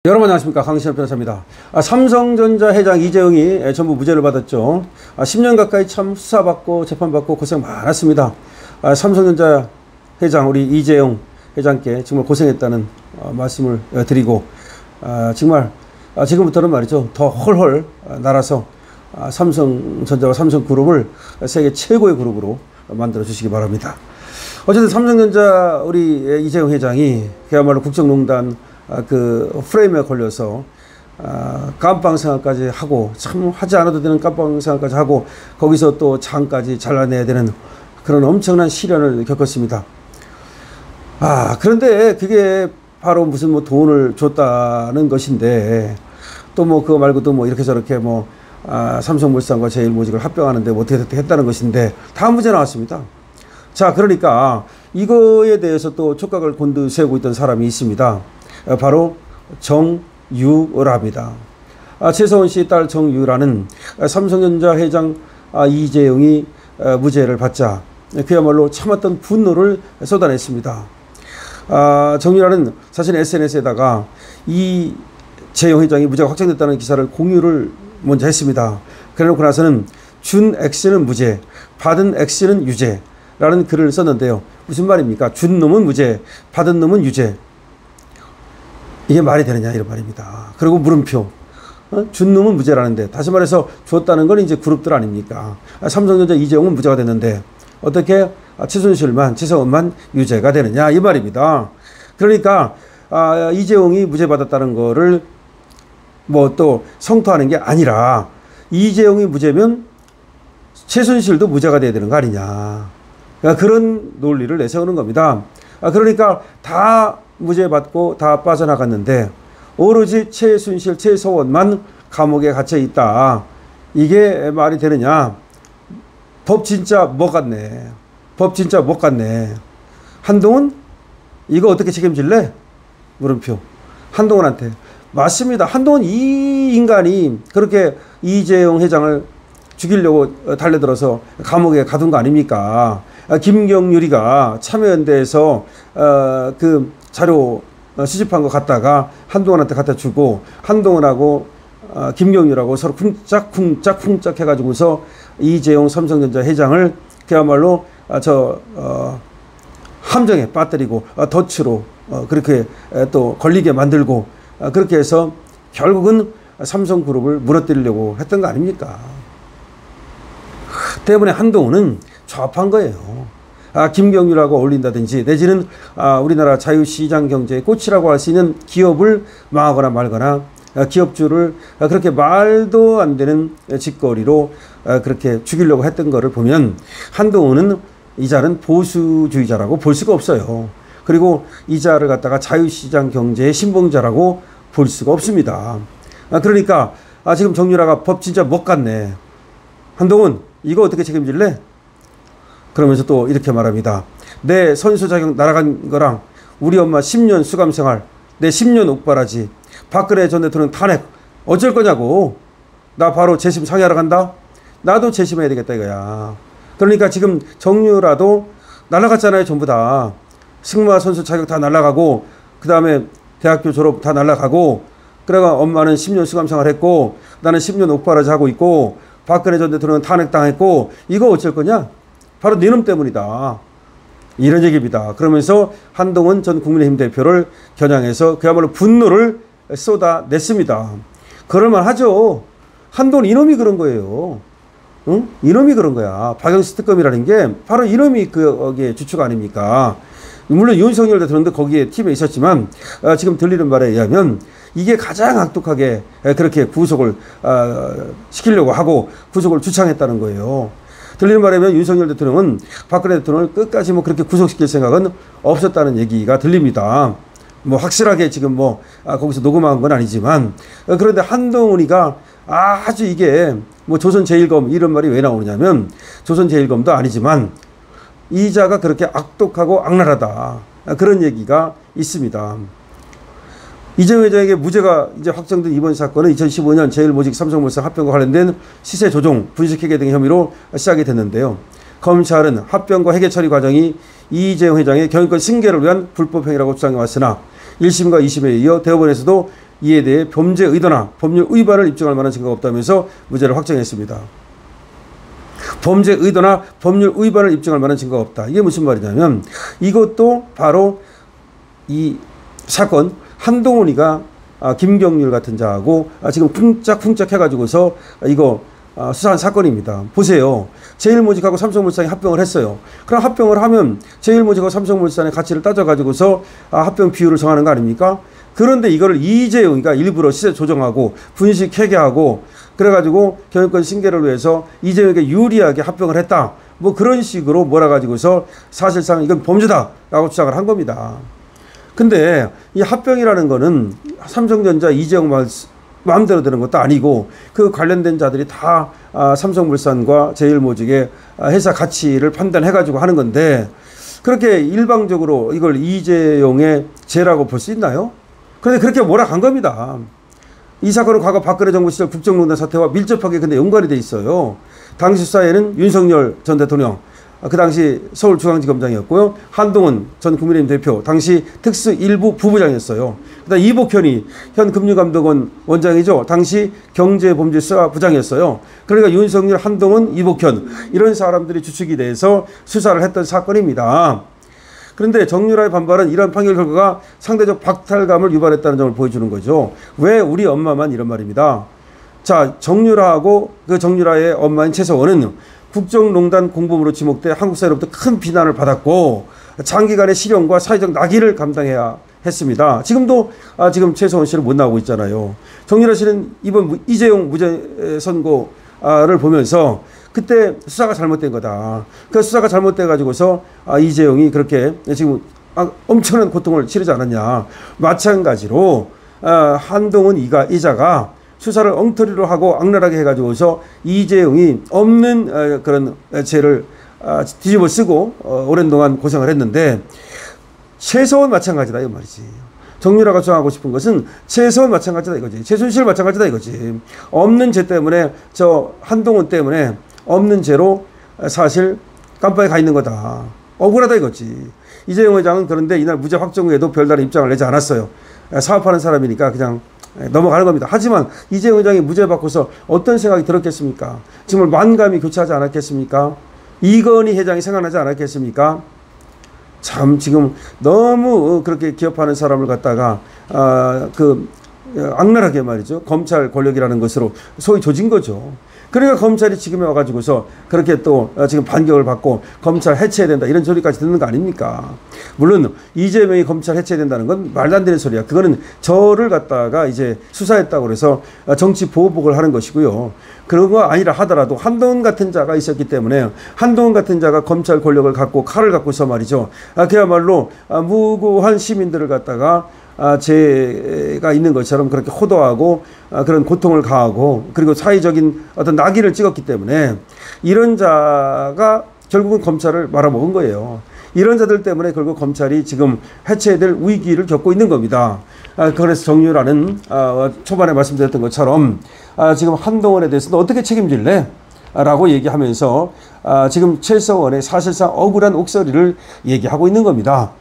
여러분 안녕하십니까, 강신엽 변호사입니다. 삼성전자 회장 이재용이 전부 무죄를 받았죠. 10년 가까이 참 수사받고 재판받고 고생 많았습니다. 삼성전자 회장 우리 이재용 회장께 정말 고생했다는 말씀을 드리고, 정말 지금부터는 말이죠, 더 헐헐 날아서 삼성전자와 삼성그룹을 세계 최고의 그룹으로 만들어 주시기 바랍니다. 어쨌든 삼성전자 우리 이재용 회장이 그야말로 국정농단 그 프레임에 걸려서 깜빵 생활까지 하고, 참 하지 않아도 되는 깜빵 생활까지 하고, 거기서 또 장까지 잘라내야 되는 그런 엄청난 시련을 겪었습니다. 그런데 그게 바로 무슨 뭐 돈을 줬다는 것인데, 또 뭐 그거 말고도 뭐 이렇게 저렇게 뭐 삼성물산과 제일모직을 합병하는데 뭐 어떻게 했다는 것인데 다 무죄 나왔습니다. 자, 그러니까 이거에 대해서 또 촉각을 곤두세우고 있던 사람이 있습니다. 바로 정유라입니다. 최서원 씨 딸 정유라는 삼성전자 회장 이재용이 무죄를 받자 그야말로 참았던 분노를 쏟아냈습니다. 정유라는 자신 SNS에다가 이재용 회장이 무죄가 확정됐다는 기사를 공유를 먼저 했습니다. 그래놓고 나서는 준 X는 무죄, 받은 X는 유죄라는 글을 썼는데요. 무슨 말입니까? 준 놈은 무죄, 받은 놈은 유죄. 이게 말이 되느냐 이런 말입니다. 그리고 물음표. 준 놈은 무죄라는데, 다시 말해서 줬다는 건 이제 그룹들 아닙니까? 삼성전자 이재용은 무죄가 됐는데 어떻게 최서원만 유죄가 되느냐 이 말입니다. 그러니까 이재용이 무죄 받았다는 거를 뭐 또 성토하는 게 아니라, 이재용이 무죄면 최순실도 무죄가 돼야 되는 거 아니냐, 그런 논리를 내세우는 겁니다. 그러니까 다 무죄 받고 다 빠져나갔는데 오로지 최순실, 최서원만 감옥에 갇혀 있다. 이게 말이 되느냐? 법 진짜 못 갔네. 법 진짜 못 갔네. 한동훈 이거 어떻게 책임질래? 물음표. 한동훈한테. 맞습니다. 한동훈 이 인간이 그렇게 이재용 회장을 죽이려고 달려들어서 감옥에 가둔 거 아닙니까? 김경률이가 참여연대에서 그 자료 수집한 거 갖다가 한동훈한테 갖다 주고, 한동훈하고 김경률하고 서로 쿵짝쿵짝 해가지고서 이재용 삼성전자 회장을 그야말로 함정에 빠뜨리고 덫으로 그렇게 또 걸리게 만들고, 그렇게 해서 결국은 삼성그룹을 무너뜨리려고 했던 거 아닙니까? 때문에 한동훈은 좌파한 거예요. 김경률하고 어울린다든지, 내지는 우리나라 자유시장 경제의 꽃이라고 할 수 있는 기업을 망하거나 말거나, 기업주를 그렇게 말도 안 되는 짓거리로 그렇게 죽이려고 했던 거를 보면, 한동훈은 이자는 보수주의자라고 볼 수가 없어요. 그리고 이자를 갖다가 자유시장 경제의 신봉자라고 볼 수가 없습니다. 그러니까 지금 정유라가 법 진짜 못 갔네. 한동훈 이거 어떻게 책임질래? 그러면서 또 이렇게 말합니다. 내 선수 자격 날아간 거랑 우리 엄마 10년 수감생활, 내 10년 옥바라지, 박근혜 전 대통령 탄핵 어쩔 거냐고. 나 바로 재심 상의하러 간다. 나도 재심해야 되겠다 이거야. 그러니까 지금 정유라도 날아갔잖아요. 전부 다. 승마 선수 자격 다 날아가고, 그 다음에 대학교 졸업 다 날아가고, 그래가 엄마는 10년 수감생활 했고, 나는 10년 옥바라지 하고 있고, 박근혜 전 대통령은 탄핵당했고, 이거 어쩔 거냐? 바로 네놈 때문이다. 이런 얘기입니다. 그러면서 한동훈 전 국민의힘 대표를 겨냥해서 그야말로 분노를 쏟아냈습니다. 그럴만 하죠. 한동훈 이놈이 그런 거예요. 응? 이놈이 그런 거야. 박영수 특검이라는 게 바로 이놈이 거기에 주축 아닙니까? 물론 윤석열 대통령도 거기에 팀에 있었지만, 지금 들리는 말에 의하면 이게 가장 악독하게 그렇게 구속을 시키려고 하고 구속을 주창했다는 거예요. 들리는 말에 의하면 윤석열 대통령은 박근혜 대통령을 끝까지 뭐 그렇게 구속시킬 생각은 없었다는 얘기가 들립니다. 뭐 확실하게 지금 뭐 거기서 녹음한 건 아니지만, 그런데 한동훈이가 아주 이게 뭐 조선제일검 이런 말이 왜 나오느냐면, 조선제일검도 아니지만 이자가 그렇게 악독하고 악랄하다, 그런 얘기가 있습니다. 이재용 회장에게 무죄가 이제 확정된 이번 사건은 2015년 제일모직 삼성물산 합병과 관련된 시세 조종, 분식회계 등의 혐의로 시작이 됐는데요. 검찰은 합병과 회계 처리 과정이 이재용 회장의 경영권 승계를 위한 불법 행위라고 주장해 왔으나 1심과 2심에 이어 대법원에서도 이에 대해 범죄 의도나 법률 위반을 입증할 만한 증거가 없다면서 무죄를 확정했습니다. 범죄 의도나 법률 위반을 입증할 만한 증거가 없다. 이게 무슨 말이냐면 이것도 바로 이 사건 한동훈이가 김경률 같은 자하고 지금 쿵짝쿵짝 해가지고서 이거 수사한 사건입니다. 보세요. 제일모직하고 삼성물산이 합병을 했어요. 그럼 합병을 하면 제일모직하고 삼성물산의 가치를 따져가지고서 합병 비율을 정하는 거 아닙니까? 그런데 이거를 이재용이가 일부러 시세 조정하고 분식회계 하고 그래가지고 경영권 승계를 위해서 이재용에게 유리하게 합병을 했다. 뭐 그런 식으로 몰아가지고서 사실상 이건 범죄다라고 주장을 한 겁니다. 근데 이 합병이라는 거는 삼성전자 이재용 마음대로 되는 것도 아니고 그 관련된 자들이 다 삼성물산과 제일모직의 회사 가치를 판단해가지고 하는 건데 그렇게 일방적으로 이걸 이재용의 죄라고 볼 수 있나요? 그런데 그렇게 몰아간 겁니다. 이 사건은 과거 박근혜 정부 시절 국정농단 사태와 밀접하게 근데 연관이 돼 있어요. 당시 수사에는 윤석열 전 대통령, 그 당시 서울중앙지검장이었고요. 한동훈 전 국민의힘 대표, 당시 특수 1부 부부장이었어요. 그다음 이복현이 현 금융감독원 원장이죠. 당시 경제범죄수사부장이었어요. 그러니까 윤석열, 한동훈, 이복현 이런 사람들이 주축이 돼서 수사를 했던 사건입니다. 그런데 정유라의 반발은 이런 판결 결과가 상대적 박탈감을 유발했다는 점을 보여주는 거죠. 왜 우리 엄마만 이런 말입니다. 자, 정유라하고 그 정유라의 엄마인 최서원은 국정농단 공범으로 지목돼 한국 사회로부터 큰 비난을 받았고 장기간의 실형과 사회적 낙인을 감당해야 했습니다. 지금도 지금 최서원 씨는 못 나오고 있잖아요. 정유라 씨는 이번 이재용 무죄 선고를 보면서 그때 수사가 잘못된 거다. 그 수사가 잘못돼 가지고서 이재용이 그렇게 지금 엄청난 고통을 치르지 않았냐. 마찬가지로 한동훈 이자가 수사를 엉터리로 하고 악랄하게 해가지고서 이재용이 없는 그런 죄를 뒤집어 쓰고 오랜 동안 고생을 했는데 최서원 마찬가지다 이 말이지. 정유라가 주장하고 싶은 것은 최서원 마찬가지다 이거지. 최순실 마찬가지다 이거지. 없는 죄 때문에 저 한동훈 때문에 없는 죄로 사실 깜빵에 가 있는 거다. 억울하다 이거지. 이재용 회장은 그런데 이날 무죄 확정 후에도 별다른 입장을 내지 않았어요. 사업하는 사람이니까 그냥 넘어가는 겁니다. 하지만 이재용 회장이 무죄 받고서 어떤 생각이 들었겠습니까? 정말 만감이 교차하지 않았겠습니까? 이건희 회장이 생각나지 않았겠습니까? 참 지금 너무 그렇게 기업하는 사람을 갖다가 악랄하게 말이죠. 검찰 권력이라는 것으로 소위 조진 거죠. 그러니까 검찰이 지금에 와가지고서 그렇게 또 지금 반격을 받고 검찰 해체해야 된다 이런 소리까지 듣는 거 아닙니까? 물론 이재명이 검찰 해체해야 된다는 건 말도 안 되는 소리야. 그거는 저를 갖다가 이제 수사했다고 그래서 정치 보복을 하는 것이고요. 그런 거 아니라 하더라도 한동훈 같은 자가 있었기 때문에 한동훈 같은 자가 검찰 권력을 갖고 칼을 갖고서 말이죠. 그야말로 무고한 시민들을 갖다가 죄가 있는 것처럼 그렇게 호도하고 그런 고통을 가하고 그리고 사회적인 어떤 낙인을 찍었기 때문에 이런 자가 결국은 검찰을 말아먹은 거예요. 이런 자들 때문에 결국 검찰이 지금 해체해야 될 위기를 겪고 있는 겁니다. 그래서 정유라는 초반에 말씀드렸던 것처럼 지금 한동훈에 대해서는 어떻게 책임질래? 라고 얘기하면서 지금 최서원의 사실상 억울한 옥설이를 얘기하고 있는 겁니다.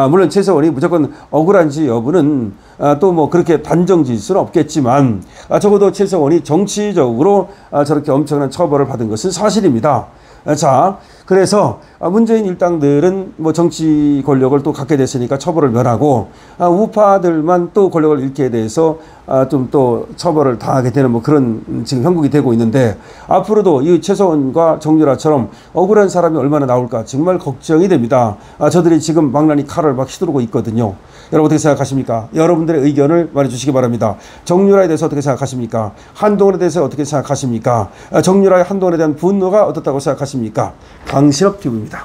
물론 최서원이 무조건 억울한지 여부는 또 뭐 그렇게 단정 지을 수는 없겠지만 적어도 최서원이 정치적으로 저렇게 엄청난 처벌을 받은 것은 사실입니다. 자, 그래서 문재인 일당들은 뭐 정치 권력을 또 갖게 됐으니까 처벌을 면하고 우파들만 또 권력을 잃게 돼서 좀 또 처벌을 당하게 되는 뭐 그런 지금 형국이 되고 있는데 앞으로도 이 최서원과 정유라처럼 억울한 사람이 얼마나 나올까 정말 걱정이 됩니다. 저들이 지금 망나니 칼을 막 휘두르고 있거든요. 여러분 어떻게 생각하십니까? 여러분들의 의견을 말해주시기 바랍니다. 정유라에 대해서 어떻게 생각하십니까? 한동훈에 대해서 어떻게 생각하십니까? 정유라의 한동훈에 대한 분노가 어떻다고 생각하십니까? 강신업 TV입니다.